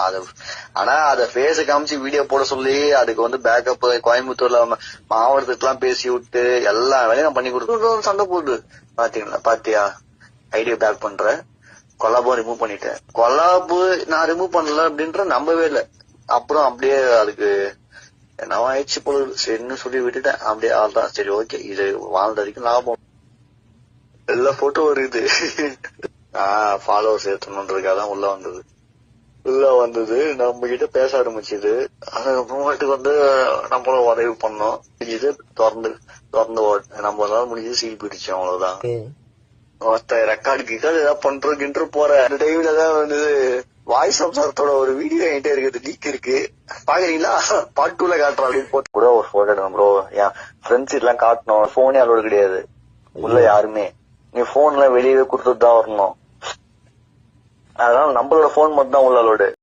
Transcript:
அது ஆனா அத பேச காமிச்சு வீடியோ போட சொல்லி அதுக்கு வந்து பேக்கப் கோயம்புத்தூர்ல மாவட்டத்துக்கு எல்லாம் பேசி விட்டு எல்லா வேலையும் நான் பண்ணி கொடுத்து சண்டை போடுது. பாத்தியா ஐடியா பேக் பண்ற கொலாபும் ரிமூவ் பண்ணிட்டேன். கொலாபு நான் ரிமூவ் பண்ணல அப்படின்ற நம்பவே இல்லை. அப்புறம் அப்படியே அதுக்கு என்னவா ஆயிடுச்சு போல சரின்னு சொல்லி விட்டுட்டேன். அப்படியே ஆள்தான் சரி ஓகே இது வாழ்ந்த வரைக்கும் லாபம். எல்லா போட்டோ வருது. ஃபாலோவர்ஸ் ஏற்றணுன்றதுக்காக தான் உள்ள வந்தது நம்ம கிட்ட பேச ஆரம்பிச்சுது. அதுக்கப்புறமேட்டுக்கு வந்து நம்மளும் உதவி பண்ணோம். இது திறந்து நம்மளால முடிஞ்சது சீல் பிடிச்சோம். அவ்வளவுதான். ரெக்கார்டுக்கு ஏதாவது பண்றதுக்கு போற அந்த டைம்ல தான் வந்து வாய்ஸ் சம்சாரத்தோட ஒரு வீடியோ என்கிட்ட இருக்குது, லீக் இருக்கு. பாக்குறீங்களா? பார்ட் 2ல காட்டுறோம் அப்படின்னு போட்டு கூட ஒரு போட்டோ எடுக்கணும் ப்ரோ. என் ஃப்ரெண்ட்ஸ் எல்லாம் காட்டணும். போனே அலோடு கிடையாது உள்ள யாருமே. நீ போன் எல்லாம் வெளியே கொடுத்துட்டு தான் வரணும். அதனால நம்மளோட போன் மட்டும் தான் உள்ள அலோடு.